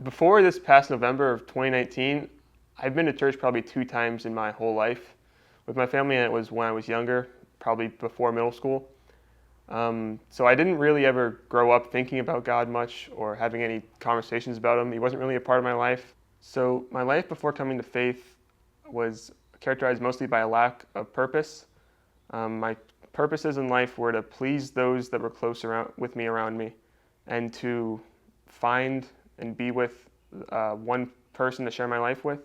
Before this past November of 2019, I've been to church probably 2 times in my whole life with my family, and it was when I was younger, probably before middle school. So I didn't really ever grow up thinking about God much or having any conversations about Him. He wasn't really a part of my life. So my life before coming to faith was characterized mostly by a lack of purpose. My purposes in life were to please those that were close with me around me, and to find and be with one person to share my life with.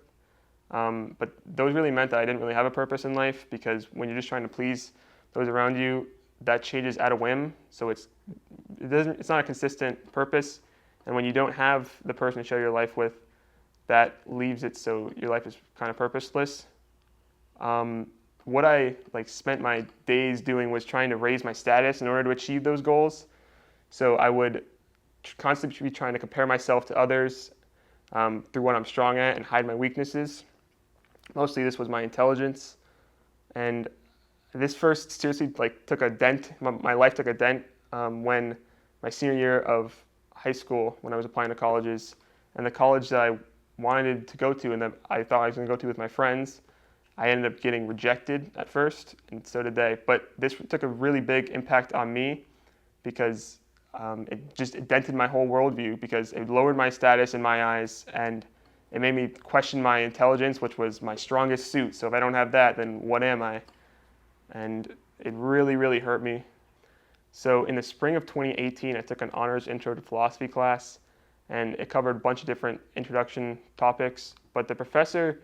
But those really meant that I didn't really have a purpose in life, because when you're just trying to please those around you, that changes at a whim. So it's not a consistent purpose. And when you don't have the person to share your life with, that leaves it so your life is kind of purposeless. What I spent my days doing was trying to raise my status in order to achieve those goals. So I would constantly be trying to compare myself to others through what I'm strong at and hide my weaknesses. Mostly this was my intelligence. And this first seriously took a dent. My life took a dent when my senior year of high school, when I was applying to colleges, and the college that I wanted to go to and that I thought I was going to go to with my friends, I ended up getting rejected at first, and so did they. But this took a really big impact on me, because it dented my whole worldview, because it lowered my status in my eyes, and it made me question my intelligence, which was my strongest suit. So if I don't have that, then what am I? And it really, really hurt me. So in the spring of 2018, I took an honors intro to philosophy class, and it covered a bunch of different introduction topics. But the professor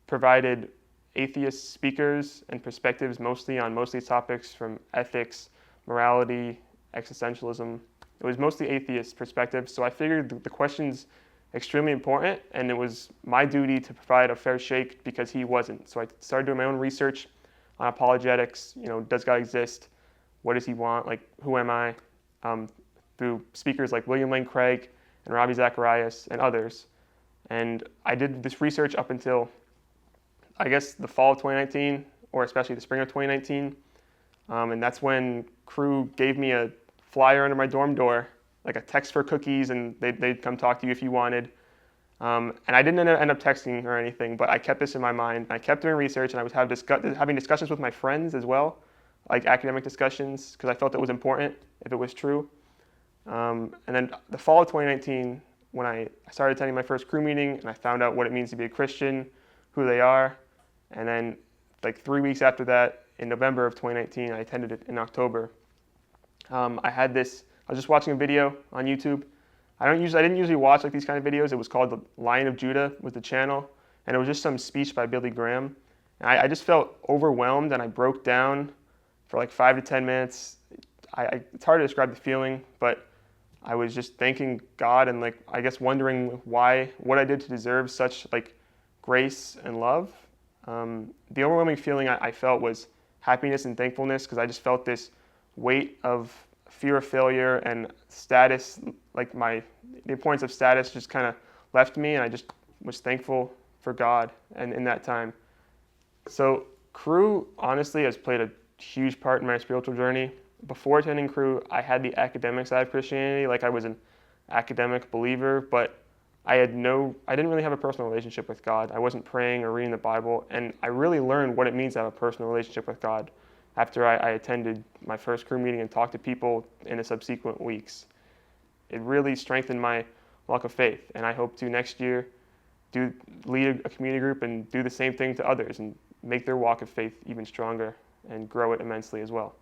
provided atheist speakers and perspectives mostly on most of these topics, from ethics, morality, existentialism. It was mostly atheist perspectives, so I figured the questions extremely important, and it was my duty to provide a fair shake because he wasn't. So I started doing my own research on apologetics. Does God exist? What does He want? Who am I? Through speakers like William Lane Craig and Ravi Zacharias and others. And I did this research up until, I guess, the fall of 2019, or especially the spring of 2019. And that's when Cru gave me a flyer under my dorm door, like a text for cookies, and they'd come talk to you if you wanted. And I didn't end up texting or anything, but I kept this in my mind. I kept doing research, and I was having discussions with my friends as well, like academic discussions, because I felt it was important if it was true. And then the fall of 2019, when I started attending my first Cru meeting, and I found out what it means to be a Christian, who they are. And then 3 weeks after that, in November of 2019, I attended it in October. I was just watching a video on YouTube. I didn't usually watch these kind of videos. It was called The Lion of Judah, was the channel, and it was just some speech by Billy Graham. And I just felt overwhelmed, and I broke down for 5 to 10 minutes. It's hard to describe the feeling, but I was just thanking God and I guess wondering what I did to deserve such grace and love. The overwhelming feeling I felt was happiness and thankfulness, because I just felt this weight of fear of failure and status, the importance of status just kind of left me, and I just was thankful for God and in that time. So Cru honestly has played a huge part in my spiritual journey. Before attending Cru, I had the academic side of Christianity, I was an academic believer, but I didn't really have a personal relationship with God. I wasn't praying or reading the Bible, and I really learned what it means to have a personal relationship with God after I attended my first Cru meeting and talked to people in the subsequent weeks. It really strengthened my walk of faith, and I hope to next year lead a community group and do the same thing to others and make their walk of faith even stronger and grow it immensely as well.